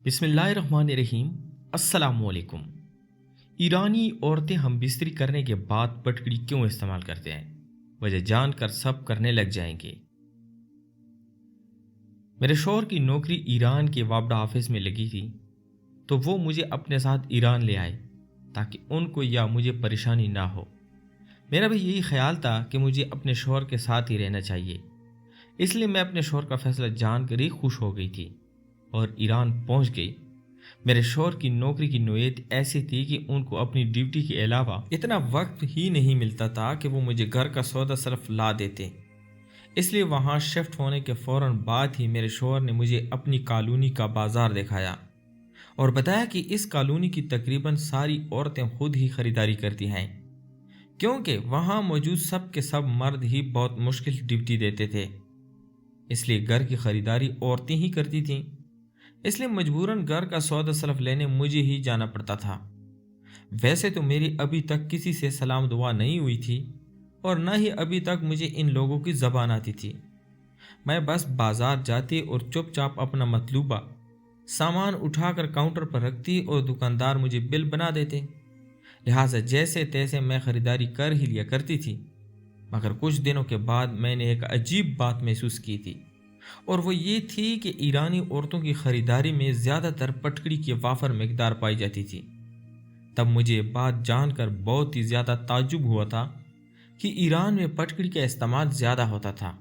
बिस्मिल्लाहिर्रहमानिर्रहीम। अस्सलामुअलैकुम। ईरानी औरतें हम बिस्तरी करने के बाद पटकड़ी क्यों इस्तेमाल करते हैं, वजह जानकर सब करने लग जाएंगे। मेरे शौहर की नौकरी ईरान के वापडा ऑफिस में लगी थी, तो वो मुझे अपने साथ ईरान ले आए ताकि उनको या मुझे परेशानी ना हो। मेरा भी यही ख्याल था कि मुझे अपने शौहर के साथ ही रहना चाहिए, इसलिए मैं अपने शौहर का फैसला जानकर ही खुश हो गई थी और ईरान पहुंच गई। मेरे शौहर की नौकरी की नोयत ऐसी थी कि उनको अपनी ड्यूटी के अलावा इतना वक्त ही नहीं मिलता था कि वो मुझे घर का सौदा सरफ ला देते। इसलिए वहाँ शिफ्ट होने के फ़ौरन बाद ही मेरे शौहर ने मुझे अपनी कॉलोनी का बाज़ार दिखाया और बताया कि इस कॉलोनी की तकरीबन सारी औरतें खुद ही ख़रीदारी करती हैं, क्योंकि वहाँ मौजूद सब के सब मर्द ही बहुत मुश्किल ड्यूटी देते थे। इसलिए घर की ख़रीदारी औरतें ही करती थीं। इसलिए मजबूरन घर का सौदा सलफ लेने मुझे ही जाना पड़ता था। वैसे तो मेरी अभी तक किसी से सलाम दुआ नहीं हुई थी और न ही अभी तक मुझे इन लोगों की ज़बान आती थी। मैं बस बाजार जाती और चुपचाप अपना मतलूबा सामान उठाकर काउंटर पर रखती और दुकानदार मुझे बिल बना देते। लिहाजा जैसे तैसे मैं ख़रीदारी कर ही लिया करती थी। मगर कुछ दिनों के बाद मैंने एक अजीब बात महसूस की थी, और वो ये थी कि ईरानी औरतों की ख़रीदारी में ज़्यादातर पटकड़ी की वाफर मकदार पाई जाती थी। तब मुझे बात जानकर बहुत ही ज़्यादा ताज्जुब हुआ था कि ईरान में पटकड़ी का इस्तेमाल ज़्यादा होता था।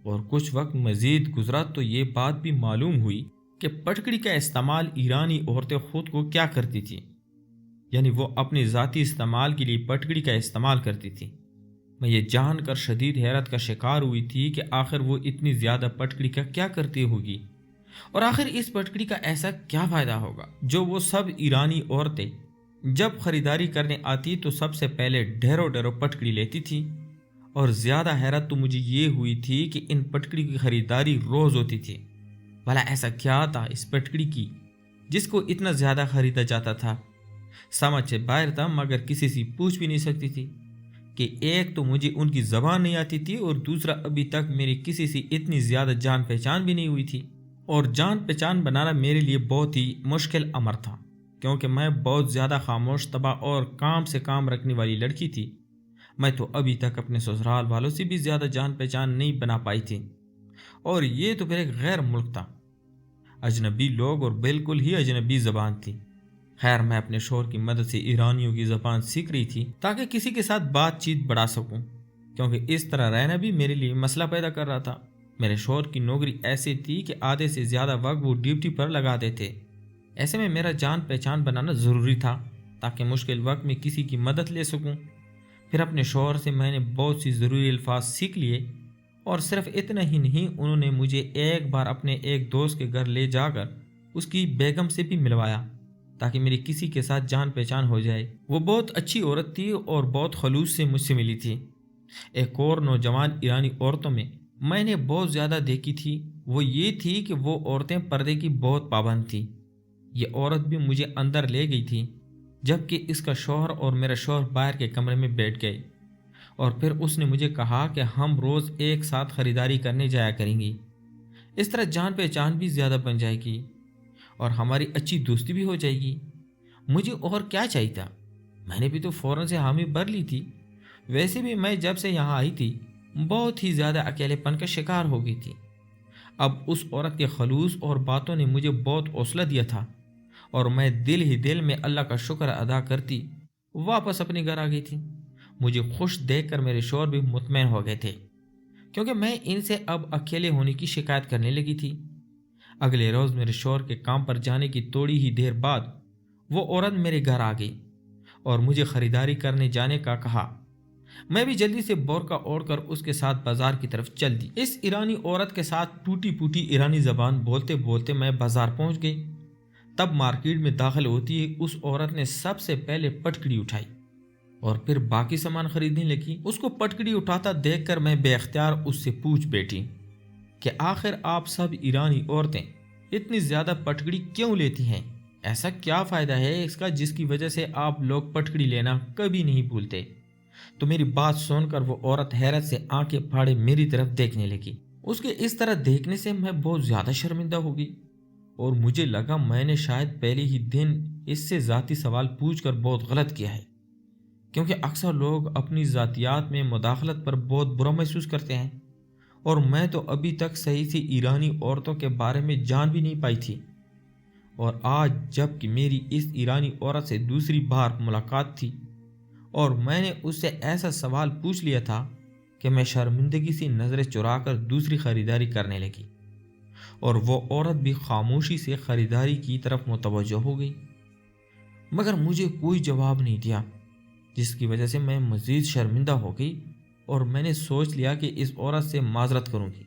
और कुछ वक्त मज़ीद गुजरा तो ये बात भी मालूम हुई कि पटकड़ी का इस्तेमाल ईरानी औरतें ख़ुद को क्या करती थी, यानी वो अपनी ज़ाती इस्तेमाल के लिए पटकड़ी का इस्तेमाल करती थी। मैं ये जानकर शदीद हैरत का शिकार हुई थी कि आखिर वो इतनी ज़्यादा पटकड़ी का क्या करती होगी, और आखिर इस पटकड़ी का ऐसा क्या फ़ायदा होगा जो वो सब ईरानी औरतें जब ख़रीदारी करने आती तो सबसे पहले ढेरों ढेरों पटकड़ी लेती थी। और ज़्यादा हैरत तो मुझे ये हुई थी कि इन पटकड़ी की ख़रीदारी रोज़ होती थी। भला ऐसा क्या था इस पटकड़ी की जिसको इतना ज़्यादा ख़रीदा जाता था। समझ से बाहर था, मगर किसी से पूछ भी नहीं सकती थी कि एक तो मुझे उनकी ज़बान नहीं आती थी और दूसरा अभी तक मेरी किसी से इतनी ज़्यादा जान पहचान भी नहीं हुई थी। और जान पहचान बनाना मेरे लिए बहुत ही मुश्किल अमर था, क्योंकि मैं बहुत ज़्यादा खामोश तबा और काम से काम रखने वाली लड़की थी। मैं तो अभी तक अपने ससुराल वालों से भी ज़्यादा जान पहचान नहीं बना पाई थी, और ये तो फिर एक गैर मुल्क था, अजनबी लोग और बिल्कुल ही अजनबी ज़बान थी। खैर, मैं अपने शौहर की मदद से ईरानियों की ज़बान सीख रही थी ताकि किसी के साथ बातचीत बढ़ा सकूं, क्योंकि इस तरह रहना भी मेरे लिए मसला पैदा कर रहा था। मेरे शौहर की नौकरी ऐसी थी कि आधे से ज़्यादा वक्त वो ड्यूटी पर लगाते थे। ऐसे में मेरा जान पहचान बनाना ज़रूरी था ताकि मुश्किल वक्त में किसी की मदद ले सकूं। फिर अपने शौहर से मैंने बहुत सी ज़रूरी अल्फाज सीख लिए, और सिर्फ इतना ही नहीं, उन्होंने मुझे एक बार अपने एक दोस्त के घर ले जाकर उसकी बेगम से भी मिलवाया ताकि मेरी किसी के साथ जान पहचान हो जाए। वो बहुत अच्छी औरत थी और बहुत खलूस से मुझसे मिली थी। एक और नौजवान ईरानी औरतों में मैंने बहुत ज़्यादा देखी थी, वो ये थी कि वो औरतें पर्दे की बहुत पाबंद थी। ये औरत भी मुझे अंदर ले गई थी, जबकि इसका शौहर और मेरा शौहर बाहर के कमरे में बैठ गए, और फिर उसने मुझे कहा कि हम रोज़ एक साथ ख़रीदारी करने जाया करेंगी। इस तरह जान पहचान भी ज़्यादा बन जाएगी और हमारी अच्छी दोस्ती भी हो जाएगी। मुझे और क्या चाहिए था, मैंने भी तो फ़ौरन से हामी भर ली थी। वैसे भी मैं जब से यहाँ आई थी बहुत ही ज़्यादा अकेलेपन का शिकार हो गई थी। अब उस औरत के खलूस और बातों ने मुझे बहुत हौसला दिया था, और मैं दिल ही दिल में अल्लाह का शुक्र अदा करती वापस अपने घर आ गई थी। मुझे खुश देखकर मेरे शौहर भी मुतमईन हो गए थे, क्योंकि मैं इनसे अब अकेले होने की शिकायत करने लगी थी। अगले रोज़ मेरे शौहर के काम पर जाने की थोड़ी ही देर बाद वो औरत मेरे घर आ गई और मुझे ख़रीदारी करने जाने का कहा। मैं भी जल्दी से बोरका ओढ़कर उसके साथ बाजार की तरफ चल दी। इस ईरानी औरत के साथ टूटी फूटी ईरानी ज़बान बोलते बोलते मैं बाजार पहुंच गई। तब मार्केट में दाखिल होती ही उस औरत ने सबसे पहले पटकड़ी उठाई और फिर बाकी सामान खरीदने लगी। उसको पटकड़ी उठाता देखकर मैं बेख्तियार उससे पूछ बैठी कि आखिर आप सब ईरानी औरतें इतनी ज़्यादा पटकड़ी क्यों लेती हैं? ऐसा क्या फ़ायदा है इसका जिसकी वजह से आप लोग पटकड़ी लेना कभी नहीं भूलते? तो मेरी बात सुनकर वो औरत हैरत से आंखें फाड़े मेरी तरफ देखने लगी। उसके इस तरह देखने से मैं बहुत ज़्यादा शर्मिंदा हो गई اور مجھے لگا میں نے شاید پہلے ہی دن اس سے ذاتی سوال پوچھ کر بہت غلط کیا ہے، کیونکہ اکثر لوگ اپنی ذاتیات میں مداخلت پر بہت برا محسوس کرتے ہیں، اور میں تو ابھی تک صحیح سے ایرانی عورتوں کے بارے میں جان بھی نہیں پائی تھی۔ اور آج جب کہ میری اس ایرانی عورت سے دوسری بار ملاقات تھی اور میں نے اس سے ایسا سوال پوچھ لیا تھا کہ میں شرمندگی سے نظریں چرا کر دوسری خریداری کرنے لگی، اور وہ عورت بھی خاموشی سے خریداری کی طرف متوجہ ہو گئی، مگر مجھے کوئی جواب نہیں دیا، جس کی وجہ سے میں مزید شرمندہ ہو گئی اور میں نے سوچ لیا کہ اس عورت سے معذرت کروں گی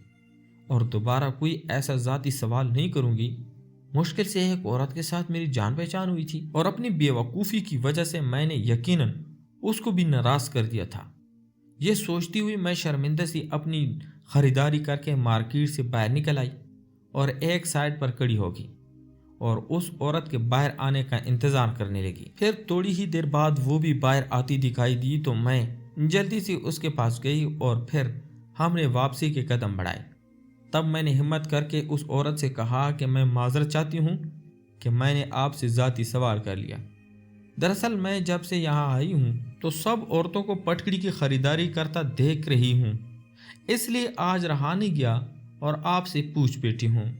اور دوبارہ کوئی ایسا ذاتی سوال نہیں کروں گی۔ مشکل سے ایک عورت کے ساتھ میری جان پہچان ہوئی تھی اور اپنی بے وقوفی کی وجہ سے میں نے یقیناً اس کو بھی ناراض کر دیا تھا۔ یہ سوچتی ہوئی میں شرمندہ سی اپنی خریداری کر کے مارکیٹ سے باہر نکل آئی اور ایک سائڈ پر کھڑی ہو گئی اور اس عورت کے باہر آنے کا انتظار کرنے لگی۔ پھر تھوڑی ہی دیر بعد وہ بھی باہر آتی دکھائی دی تو میں جلدی سے اس کے پاس گئی اور پھر ہم نے واپسی کے قدم بڑھائے۔ تب میں نے ہمت کر کے اس عورت سے کہا کہ میں معذرت چاہتی ہوں کہ میں نے آپ سے ذاتی سوال کر لیا۔ دراصل میں جب سے یہاں آئی ہوں تو سب عورتوں کو پٹکڑی کی خریداری کرتا دیکھ رہی ہوں، اس لیے آج رہا نہیں گیا اور آپ سے پوچھ بیٹھی ہوں۔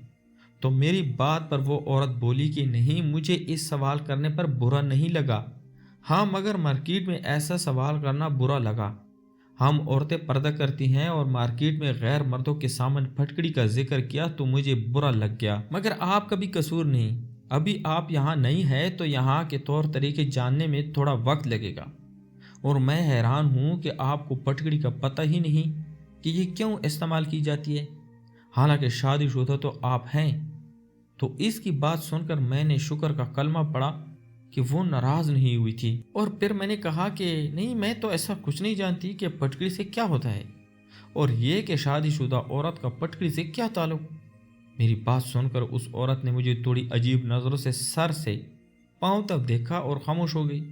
تو میری بات پر وہ عورت بولی کہ نہیں، مجھے اس سوال کرنے پر برا نہیں لگا، ہاں مگر مارکیٹ میں ایسا سوال کرنا برا لگا۔ ہم عورتیں پردہ کرتی ہیں اور مارکیٹ میں غیر مردوں کے سامنے پھٹکڑی کا ذکر کیا تو مجھے برا لگ گیا، مگر آپ کا بھی قصور نہیں۔ ابھی آپ یہاں نہیں ہے تو یہاں کے طور طریقے جاننے میں تھوڑا وقت لگے گا، اور میں حیران ہوں کہ آپ کو پٹکڑی کا پتہ ہی نہیں کہ یہ کیوں استعمال کی جاتی ہے، حالانکہ شادی شدہ تو آپ ہیں۔ تو اس کی بات سن کر میں نے شکر کا کلمہ پڑھا کہ وہ ناراض نہیں ہوئی تھی، اور پھر میں نے کہا کہ نہیں، میں تو ایسا کچھ نہیں جانتی کہ پٹکڑی سے کیا ہوتا ہے، اور یہ کہ شادی شدہ عورت کا پٹکڑی سے کیا تعلق۔ میری بات سن کر اس عورت نے مجھے تھوڑی عجیب نظروں سے سر سے پاؤں تک دیکھا اور خاموش ہو گئی۔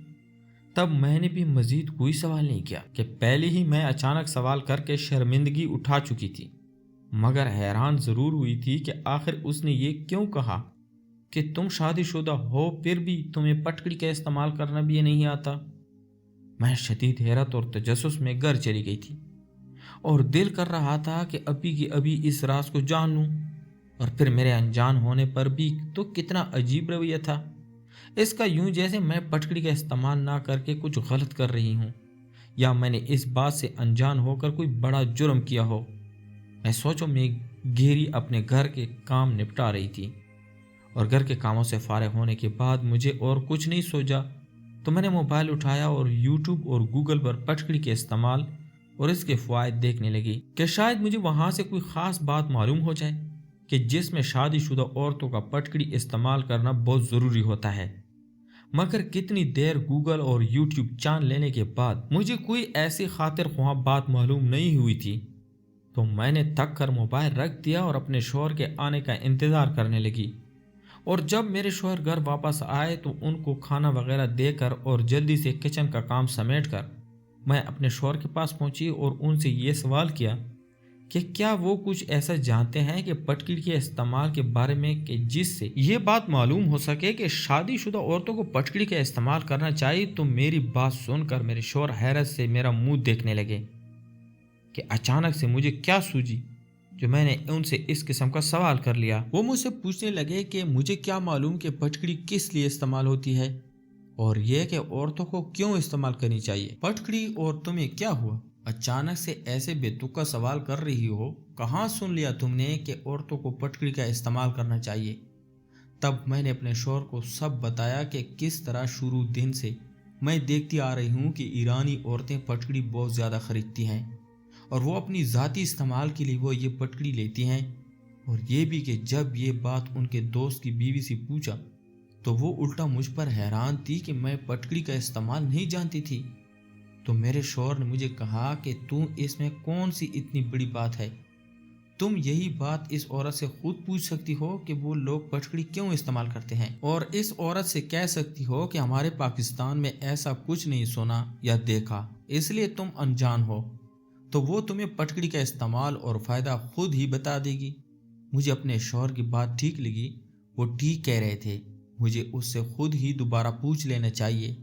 تب میں نے بھی مزید کوئی سوال نہیں کیا کہ پہلے ہی میں اچانک سوال کر کے شرمندگی اٹھا چکی تھی، مگر حیران ضرور ہوئی تھی کہ آخر اس نے یہ کیوں کہا کہ تم شادی شدہ ہو پھر بھی تمہیں پٹکڑی کا استعمال کرنا بھی نہیں آتا۔ میں شدید حیرت اور تجسس میں گھر چلی گئی تھی اور دل کر رہا تھا کہ ابھی کی ابھی اس راز کو جان لوں، اور پھر میرے انجان ہونے پر بھی تو کتنا عجیب رویہ تھا اس کا، یوں جیسے میں پٹکڑی کا استعمال نہ کر کے کچھ غلط کر رہی ہوں، یا میں نے اس بات سے انجان ہو کر کوئی بڑا جرم کیا ہو۔ میں سوچوں میں گھیری اپنے گھر کے کام نپٹا رہی تھی، اور گھر کے کاموں سے فارغ ہونے کے بعد مجھے اور کچھ نہیں سوچا تو میں نے موبائل اٹھایا اور یوٹیوب اور گوگل پر پٹکڑی کے استعمال اور اس کے فوائد دیکھنے لگی کہ شاید مجھے وہاں سے کوئی خاص بات معلوم ہو جائے کہ جس میں شادی شدہ عورتوں کا پٹکڑی استعمال کرنا بہت ضروری ہوتا ہے۔ مگر کتنی دیر گوگل اور یوٹیوب جان لینے کے بعد مجھے کوئی ایسی خاطر خواہ بات معلوم نہیں ہوئی تھی، تو میں نے تھک کر موبائل رکھ دیا اور اپنے شوہر کے آنے کا انتظار کرنے لگی۔ اور جب میرے شوہر گھر واپس آئے تو ان کو کھانا وغیرہ دے کر اور جلدی سے کچن کا کام سمیٹ کر میں اپنے شوہر کے پاس پہنچی اور ان سے یہ سوال کیا کہ کیا وہ کچھ ایسا جانتے ہیں کہ پٹکڑی کے استعمال کے بارے میں کہ جس سے یہ بات معلوم ہو سکے کہ شادی شدہ عورتوں کو پٹکڑی کا استعمال کرنا چاہیے۔ تو میری بات سن کر میرے شوہر حیرت سے میرا منہ دیکھنے لگے کہ اچانک سے مجھے کیا سوجی جو میں نے ان سے اس قسم کا سوال کر لیا۔ وہ مجھ سے پوچھنے لگے کہ مجھے کیا معلوم کہ پٹکڑی کس لیے استعمال ہوتی ہے، اور یہ کہ عورتوں کو کیوں استعمال کرنی چاہیے پٹکڑی، اور تمہیں کیا ہوا اچانک سے ایسے بے تکا سوال کر رہی ہو، کہاں سن لیا تم نے کہ عورتوں کو پٹکڑی کا استعمال کرنا چاہیے۔ تب میں نے اپنے شوہر کو سب بتایا کہ کس طرح شروع دن سے میں دیکھتی آ رہی ہوں کہ ایرانی عورتیں پٹکڑی بہت زیادہ خریدتی ہیں، اور وہ اپنی ذاتی استعمال کے لیے وہ یہ پٹکڑی لیتی ہیں، اور یہ بھی کہ جب یہ بات ان کے دوست کی بیوی سے پوچھا تو وہ الٹا مجھ پر حیران تھی کہ میں پٹکڑی کا استعمال نہیں جانتی تھی۔ تو میرے شوہر نے مجھے کہا کہ تم اس میں کون سی اتنی بڑی بات ہے، تم یہی بات اس عورت سے خود پوچھ سکتی ہو کہ وہ لوگ پٹکڑی کیوں استعمال کرتے ہیں، اور اس عورت سے کہہ سکتی ہو کہ ہمارے پاکستان میں ایسا کچھ نہیں سنا یا دیکھا، اس لیے تم انجان ہو، تو وہ تمہیں پٹکڑی کا استعمال اور فائدہ خود ہی بتا دے گی۔ مجھے اپنے شوہر کی بات ٹھیک لگی वो ठीक कह रहे थे, मुझे उससे खुद ही दोबारा पूछ लेना चाहिए।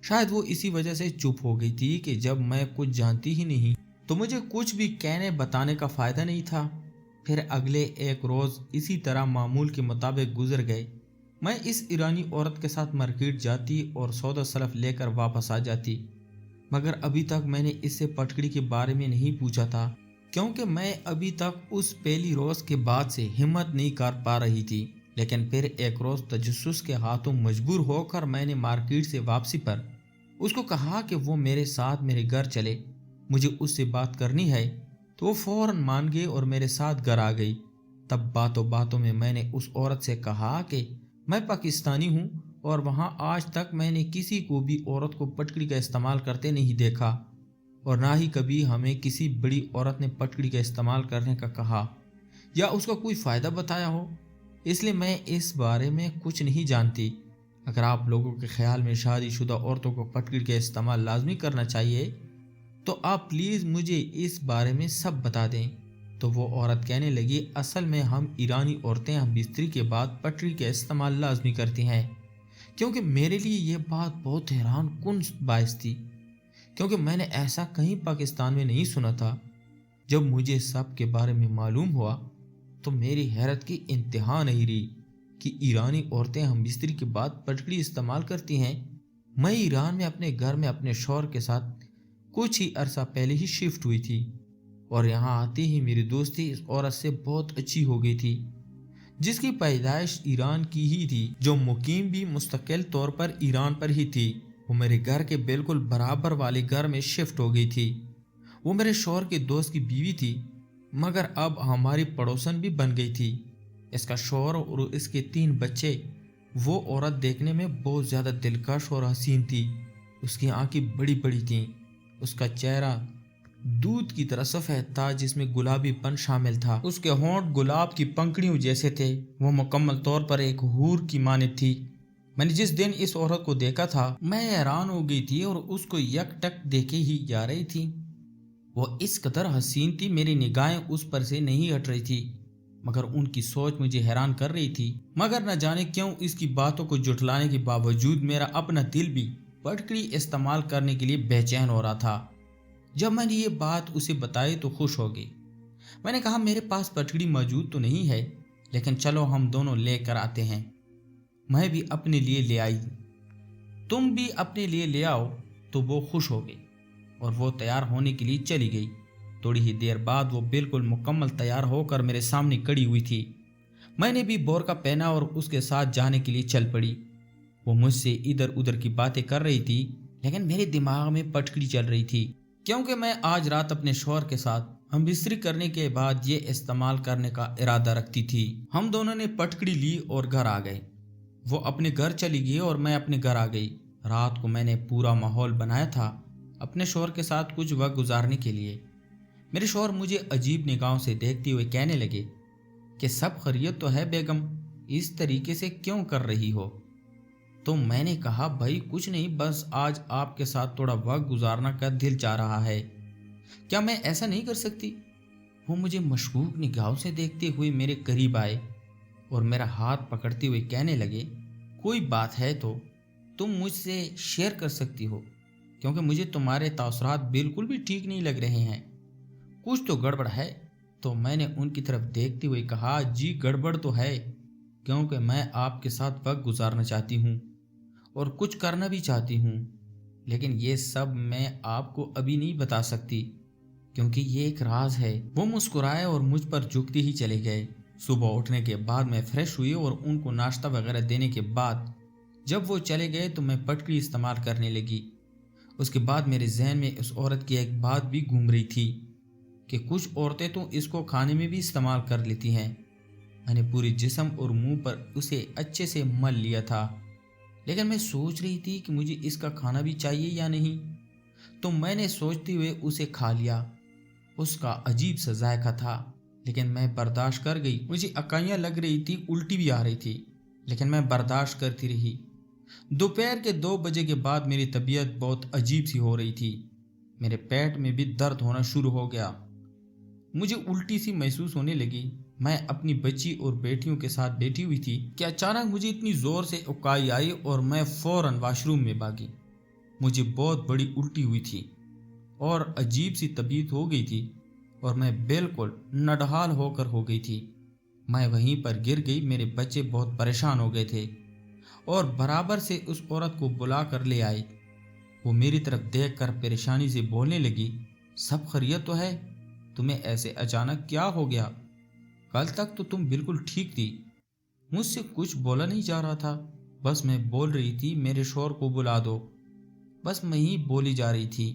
शायद वो इसी वजह से चुप हो गई थी कि जब मैं कुछ जानती ही नहीं तो मुझे कुछ भी कहने बताने का फ़ायदा नहीं था। फिर अगले एक रोज़ इसी तरह मामूल के मुताबिक गुजर गए। मैं इस ईरानी औरत के साथ मार्केट जाती और सौदा सलफ लेकर वापस आ जाती, मगर अभी तक मैंने इससे पटकड़ी के बारे में नहीं पूछा था, क्योंकि मैं अभी तक उस पहली रोज़ के बाद से हिम्मत नहीं कर पा रही थी। लेकिन फिर एक रोज़ तजस्सुस के हाथों मजबूर होकर मैंने मार्केट से वापसी पर उसको कहा कि वो मेरे साथ मेरे घर चले, मुझे उससे बात करनी है। तो वो फौरन मान गई और मेरे साथ घर आ गई। तब बातों बातों में मैंने उस औरत से कहा कि मैं पाकिस्तानी हूँ और वहाँ आज तक मैंने किसी को भी औरत को पटकड़ी का इस्तेमाल करते नहीं देखा, और ना ही कभी हमें किसी बड़ी औरत ने पटकड़ी का इस्तेमाल करने का कहा या उसका कोई फ़ायदा बताया हो, इसलिए मैं इस बारे में कुछ नहीं जानती। अगर आप लोगों के ख्याल में शादीशुदा औरतों को पटकड़ी का इस्तेमाल लाजमी करना चाहिए तो आप प्लीज़ मुझे इस बारे में सब बता दें। तो वो औरत कहने लगी, असल में हम ईरानी औरतें हम बिस्तरी के बाद पटरी का इस्तेमाल लाजमी करती हैं। क्योंकि मेरे लिए ये बात बहुत हैरान कुन बायस थी, क्योंकि मैंने ऐसा कहीं पाकिस्तान में नहीं सुना था। जब मुझे सब के बारे में मालूम हुआ तो मेरी हैरत की इंतहा नहीं रही कि ईरानी औरतें हम बिस्तरी के बाद पटकड़ी इस्तेमाल करती हैं। मैं ईरान में अपने घर में अपने शौहर के साथ कुछ ही अरसा पहले ही शिफ्ट हुई थी, और यहाँ आते ही मेरी दोस्ती इस औरत से बहुत अच्छी हो गई थी, जिसकी पैदाइश ईरान की ही थी, जो मुकीम भी मुस्तकिल तौर पर ईरान पर ही थी। वो मेरे घर के बिल्कुल बराबर वाले घर में शिफ्ट हो गई थी। वो मेरे शौहर के दोस्त की बीवी थी, मगर अब हमारी पड़ोसन भी बन गई थी। इसका शौहर और इसके 3 बच्चे। वो औरत देखने में बहुत ज़्यादा दिलकश और हसीन थी। उसकी आंखें बड़ी बड़ी थीं, उसका चेहरा दूध की तरह सफ़ेद था जिसमें गुलाबीपन शामिल था। उसके होंठ गुलाब की पंखुड़ियों जैसे थे। वो मुकम्मल तौर पर एक हूर की मानित थी। मैंने जिस दिन इस औरत को देखा था मैं हैरान हो गई थी और उसको यकटक देखे ही जा रही थी। वो इस कदर हसीन थी, मेरी निगाहें उस पर से नहीं हट रही थी, मगर उनकी सोच मुझे हैरान कर रही थी। मगर न जाने क्यों इसकी बातों को जुटलाने के बावजूद मेरा अपना दिल भी पटकड़ी इस्तेमाल करने के लिए बेचैन हो रहा था। जब मैंने ये बात उसे बताई तो खुश हो गई। मैंने कहा, मेरे पास पटकड़ी मौजूद तो नहीं है, लेकिन चलो हम दोनों लेकर आते हैं। मैं भी अपने लिए ले आई, तुम भी अपने लिए ले आओ। तो वो खुश हो गई और वो तैयार होने के लिए चली गई। थोड़ी ही देर बाद वो बिल्कुल मुकम्मल तैयार होकर मेरे सामने खड़ी हुई थी। मैंने भी बोरका पहना और उसके साथ जाने के लिए चल पड़ी। वो मुझसे इधर उधर की बातें कर रही थी, लेकिन मेरे दिमाग में पटकड़ी चल रही थी, क्योंकि मैं आज रात अपने शौहर के साथ हम बिस्तरी करने के बाद ये इस्तेमाल करने का इरादा रखती थी। हम दोनों ने पटकड़ी ली और घर आ गए। वो अपने घर चली गई और मैं अपने घर आ गई। रात को मैंने पूरा माहौल बनाया था अपने शौहर के साथ कुछ वक्त गुजारने के लिए। मेरे शौहर मुझे अजीब निगाहों से देखते हुए कहने लगे कि सब खैरियत तो है बेगम, इस तरीके से क्यों कर रही हो? तो मैंने कहा, भाई कुछ नहीं, बस आज आपके साथ थोड़ा वक्त गुजारना का दिल चाह रहा है, क्या मैं ऐसा नहीं कर सकती? वो मुझे मशकूक निगाहों से देखते हुए मेरे करीब आए और मेरा हाथ पकड़ते हुए कहने लगे, कोई बात है तो तुम मुझसे शेयर कर सकती हो, क्योंकि मुझे तुम्हारे तासुरात बिल्कुल भी ठीक नहीं लग रहे हैं, कुछ तो गड़बड़ है। तो मैंने उनकी तरफ देखते हुए कहा, जी गड़बड़ तो है, क्योंकि मैं आपके साथ वक्त गुजारना चाहती हूँ और कुछ करना भी चाहती हूँ, लेकिन ये सब मैं आपको अभी नहीं बता सकती, क्योंकि ये एक राज है। वो मुस्कुराए और मुझ पर झुकते ही चले गए। सुबह उठने के बाद मैं फ्रेश हुई और उनको नाश्ता वगैरह देने के बाद जब वो चले गए तो मैं पटकड़ी इस्तेमाल करने लगी। उसके बाद मेरे जहन में उस औरत की एक बात भी घूम रही थी कि कुछ औरतें तो इसको खाने में भी इस्तेमाल कर लेती हैं। मैंने पूरे जिस्म और मुंह पर उसे अच्छे से मल लिया था, लेकिन मैं सोच रही थी कि मुझे इसका खाना भी चाहिए या नहीं। तो मैंने सोचते हुए उसे खा लिया। उसका अजीब सा जायका था, लेकिन मैं बर्दाश्त कर गई। मुझे अकाइयाँ लग रही थी, उल्टी भी आ रही थी, लेकिन मैं बर्दाश्त करती रही। दोपहर के 2 बजे के बाद मेरी तबीयत बहुत अजीब सी हो रही थी। मेरे पेट में भी दर्द होना शुरू हो गया। मुझे उल्टी सी महसूस होने लगी। میں اپنی بچی اور بیٹیوں کے ساتھ بیٹھی ہوئی تھی کہ اچانک مجھے اتنی زور سے اکائی آئی اور میں فوراً واش روم میں بھاگی۔ مجھے بہت بڑی الٹی ہوئی تھی اور عجیب سی طبیعت ہو گئی تھی اور میں بالکل نڈھال ہو کر ہو گئی تھی۔ میں وہیں پر گر گئی۔ میرے بچے بہت پریشان ہو گئے تھے اور برابر سے اس عورت کو بلا کر لے آئے۔ وہ میری طرف دیکھ کر پریشانی سے بولنے لگی، سب خیریت تو ہے؟ تمہیں ایسے اچانک کیا ہو گیا؟ کل تک تو تم بالکل ٹھیک تھی۔ مجھ سے کچھ بولا نہیں جا رہا تھا، بس میں بول رہی تھی میرے شوہر کو بلا دو، بس میں ہی بولی جا رہی تھی۔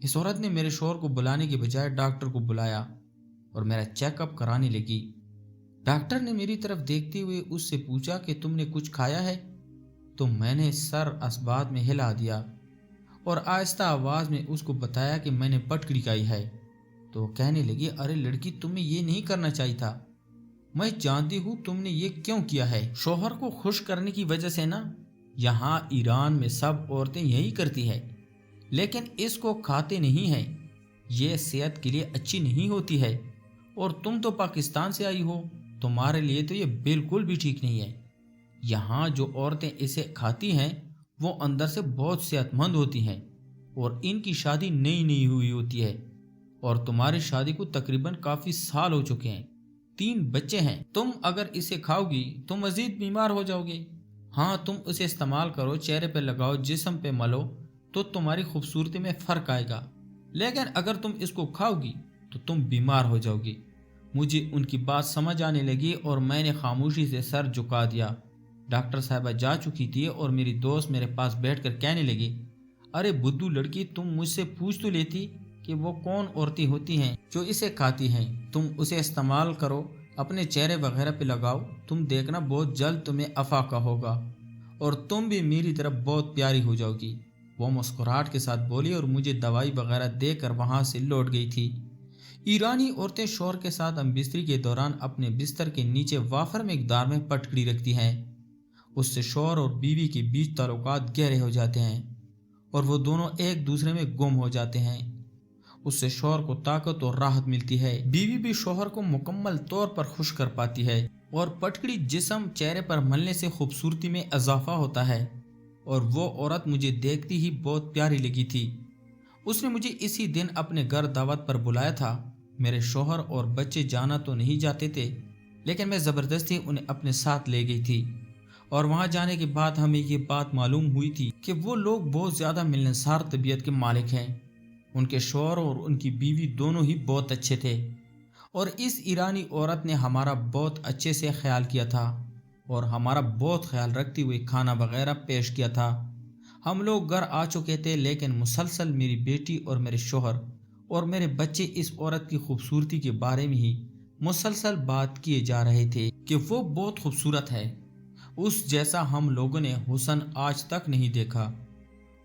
اس عورت نے میرے شوہر کو بلانے کے بجائے ڈاکٹر کو بلایا اور میرا چیک اپ کرانے لگی۔ ڈاکٹر نے میری طرف دیکھتے ہوئے اس سے پوچھا کہ تم نے کچھ کھایا ہے؟ تو میں نے سر اسبات میں ہلا دیا اور آہستہ آواز میں اس کو بتایا کہ میں نے پٹکڑی کھائی ہے۔ تو وہ کہنے لگی، ارے لڑکی، تمہیں یہ نہیں کرنا چاہیے تھا، میں جانتی ہوں تم نے یہ کیوں کیا ہے، شوہر کو خوش کرنے کی وجہ سے نا۔ یہاں ایران میں سب عورتیں یہی کرتی ہے، لیکن اس کو کھاتے نہیں ہیں، یہ صحت کے لیے اچھی نہیں ہوتی ہے، اور تم تو پاکستان سے آئی ہو، تمہارے لیے تو یہ بالکل بھی ٹھیک نہیں ہے۔ یہاں جو عورتیں اسے کھاتی ہیں وہ اندر سے بہت صحت مند ہوتی ہیں اور ان کی شادی نئی ہوئی ہوتی ہے، اور تمہاری شادی کو تقریباً کافی سال ہو چکے ہیں، 3 بچے ہیں۔ تم اگر اسے کھاؤ گی تو مزید بیمار ہو جاؤ گے۔ ہاں، تم اسے استعمال کرو، چہرے پہ لگاؤ، جسم پہ ملو، تو تمہاری خوبصورتی میں فرق آئے گا، لیکن اگر تم اس کو کھاؤ گی تو تم بیمار ہو جاؤ گی۔ مجھے ان کی بات سمجھ آنے لگی اور میں نے خاموشی سے سر جھکا دیا۔ ڈاکٹر صاحبہ جا چکی تھی اور میری دوست میرے پاس بیٹھ کر کہنے لگی، ارے بدھو لڑکی، تم مجھ سے پوچھ تو لیتی کہ وہ کون عورتیں ہوتی ہیں جو اسے کھاتی ہیں، تم اسے استعمال کرو، اپنے چہرے وغیرہ پہ لگاؤ، تم دیکھنا بہت جلد تمہیں افاقہ ہوگا اور تم بھی میری طرف بہت پیاری ہو جاؤ گی۔ وہ مسکراہٹ کے ساتھ بولی اور مجھے دوائی وغیرہ دے کر وہاں سے لوٹ گئی تھی۔ ایرانی عورتیں شوہر کے ساتھ ہم بستری کے دوران اپنے بستر کے نیچے وافر مقدار میں پٹکڑی رکھتی ہیں۔ اس سے شوہر اور بیوی کے بیچ تعلقات گہرے ہو جاتے ہیں اور وہ دونوں ایک دوسرے میں گم ہو جاتے ہیں۔ اس سے شوہر کو طاقت اور راحت ملتی ہے، بیوی بھی شوہر کو مکمل طور پر خوش کر پاتی ہے، اور پٹکڑی جسم چہرے پر ملنے سے خوبصورتی میں اضافہ ہوتا ہے۔ اور وہ عورت مجھے دیکھتی ہی بہت پیاری لگی تھی۔ اس نے مجھے اسی دن اپنے گھر دعوت پر بلایا تھا۔ میرے شوہر اور بچے جانا تو نہیں چاہتے تھے، لیکن میں زبردستی انہیں اپنے ساتھ لے گئی تھی، اور وہاں جانے کے بعد ہمیں یہ بات معلوم ہوئی تھی کہ وہ لوگ بہت زیادہ ملنسار طبیعت کے مالک ہیں۔ ان کے شوہر اور ان کی بیوی دونوں ہی بہت اچھے تھے، اور اس ایرانی عورت نے ہمارا بہت اچھے سے خیال کیا تھا اور ہمارا بہت خیال رکھتے ہوئے کھانا وغیرہ پیش کیا تھا۔ ہم لوگ گھر آ چکے تھے، لیکن مسلسل میری بیٹی اور میرے شوہر اور میرے بچے اس عورت کی خوبصورتی کے بارے میں ہی مسلسل بات کیے جا رہے تھے کہ وہ بہت خوبصورت ہے، اس جیسا ہم لوگوں نے حسن آج تک نہیں دیکھا۔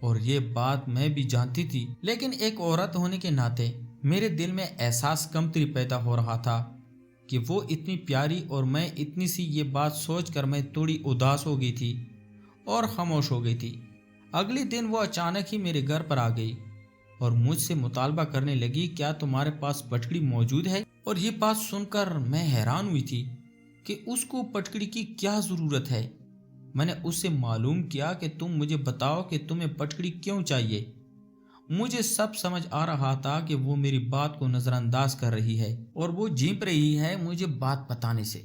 اور یہ بات میں بھی جانتی تھی، لیکن ایک عورت ہونے کے ناطے میرے دل میں احساس کمتری پیدا ہو رہا تھا کہ وہ اتنی پیاری اور میں اتنی سی۔ یہ بات سوچ کر میں تھوڑی اداس ہو گئی تھی اور خاموش ہو گئی تھی۔ اگلے دن وہ اچانک ہی میرے گھر پر آ گئی اور مجھ سے مطالبہ کرنے لگی، کیا تمہارے پاس پٹکڑی موجود ہے؟ اور یہ بات سن کر میں حیران ہوئی تھی کہ اس کو پٹکڑی کی کیا ضرورت ہے۔ میں نے اس سے معلوم کیا کہ تم مجھے بتاؤ کہ تمہیں پٹکڑی کیوں چاہیے۔ مجھے سب سمجھ آ رہا تھا کہ وہ میری بات کو نظر انداز کر رہی ہے اور وہ جھیپ رہی ہے مجھے بات بتانے سے،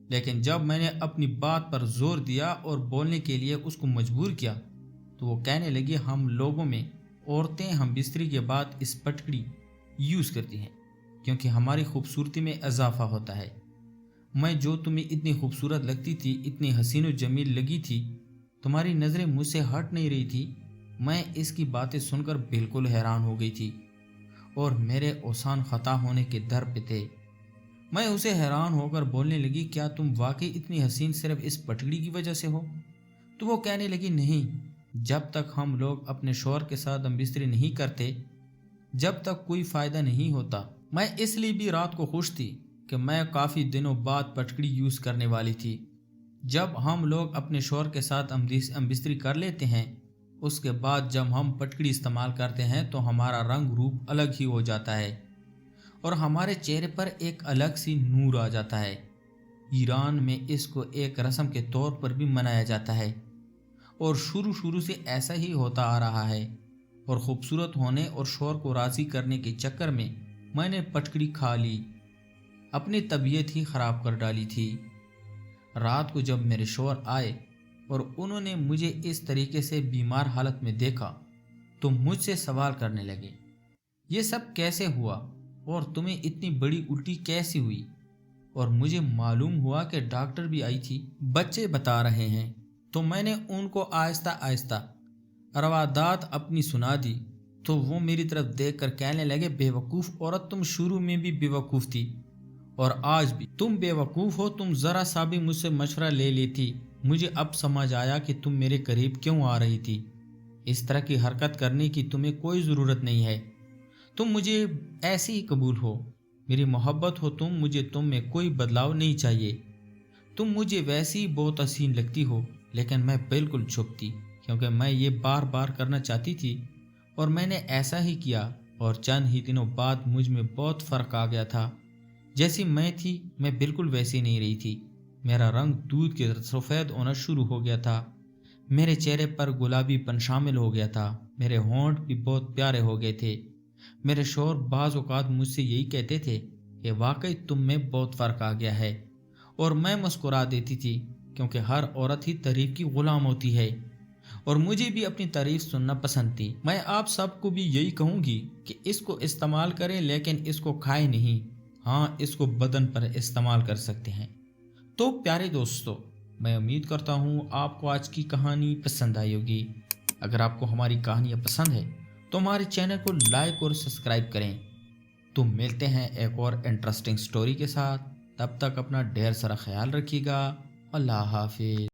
لیکن جب میں نے اپنی بات پر زور دیا اور بولنے کے لیے اس کو مجبور کیا تو وہ کہنے لگی، ہم لوگوں میں عورتیں ہم بستری کے بعد اس پٹکڑی یوز کرتی ہیں کیونکہ ہماری خوبصورتی میں اضافہ ہوتا ہے۔ میں جو تمہیں اتنی خوبصورت لگتی تھی، اتنی حسین و جمیل لگی تھی، تمہاری نظریں مجھ سے ہٹ نہیں رہی تھی۔ میں اس کی باتیں سن کر بالکل حیران ہو گئی تھی اور میرے اوسان خطا ہونے کے در پہ تھے۔ میں اسے حیران ہو کر بولنے لگی، کیا تم واقعی اتنی حسین صرف اس پٹکڑی کی وجہ سے ہو؟ تو وہ کہنے لگی، نہیں، جب تک ہم لوگ اپنے شوہر کے ساتھ ہم بستری نہیں کرتے، جب تک کوئی فائدہ نہیں ہوتا۔ میں اس لیے بھی رات کو خوش تھی کہ میں کافی دنوں بعد پٹکڑی یوز کرنے والی تھی۔ جب ہم لوگ اپنے شوہر کے ساتھ ہم بستری کر لیتے ہیں، اس کے بعد جب ہم پٹکڑی استعمال کرتے ہیں تو ہمارا رنگ روپ الگ ہی ہو جاتا ہے और हमारे चेहरे पर एक अलग सी नूर आ जाता है। ईरान में इसको एक रस्म के तौर पर भी मनाया जाता है और शुरू से ऐसा ही होता आ रहा है। और खूबसूरत होने और शोहर को राज़ी करने के चक्कर में मैंने पटकड़ी खा ली, अपनी तबीयत ही ख़राब कर डाली थी। रात को जब मेरे शोहर आए और उन्होंने मुझे इस तरीके से बीमार हालत में देखा तो मुझसे सवाल करने लगे, ये सब कैसे हुआ और तुम्हें इतनी बड़ी उल्टी कैसी हुई? और मुझे मालूम हुआ कि डॉक्टर भी आई थी, बच्चे बता रहे हैं। तो मैंने उनको आहिस्ता आहिस्ता रवादात अपनी सुना दी तो वो मेरी तरफ देख कर कहने लगे, बेवकूफ़ औरत, तुम शुरू में भी बेवकूफ़ थी और आज भी तुम बेवकूफ़ हो। तुम ज़रा सा भी मुझसे मशवरा ले लेती, मुझे अब समझ आया कि तुम मेरे करीब क्यों आ रही थी। इस तरह की हरकत करने की तुम्हें कोई ज़रूरत नहीं है। तुम मुझे ऐसे ही कबूल हो, मेरी मोहब्बत हो तुम, मुझे तुम में कोई बदलाव नहीं चाहिए। तुम मुझे वैसे ही बहुत हसीन लगती हो, लेकिन मैं बिल्कुल चुप थी क्योंकि मैं ये बार बार करना चाहती थी और मैंने ऐसा ही किया। और चंद ही दिनों बाद मुझ में बहुत फ़र्क आ गया था। जैसी मैं थी मैं बिल्कुल वैसी नहीं रही थी। मेरा रंग दूध के सफ़ेद होना शुरू हो गया था, मेरे चेहरे पर गुलाबीपन शामिल हो गया था, मेरे होंठ भी बहुत प्यारे हो गए थे। मेरे शोहर बाज़ औक़ात मुझसे यही कहते थे कि वाकई तुम में बहुत फ़र्क आ गया है, और मैं मुस्कुरा देती थी क्योंकि हर औरत ही तारीफ़ की ग़ुलाम होती है और मुझे भी अपनी तारीफ़ सुनना पसंद थी। मैं आप सबको भी यही कहूँगी कि इसको इस्तेमाल करें, लेकिन इसको खाएं नहीं। हाँ, इसको बदन पर इस्तेमाल कर सकते हैं। तो प्यारे दोस्तों, मैं उम्मीद करता हूँ आपको आज की कहानी पसंद आई होगी। अगर आपको हमारी कहानियाँ पसंद है तो हमारे चैनल को लाइक और सब्सक्राइब करें। तो मिलते हैं एक और इंटरेस्टिंग स्टोरी के साथ। तब तक अपना ढेर सारा ख्याल रखिएगा। अल्लाह हाफिज़।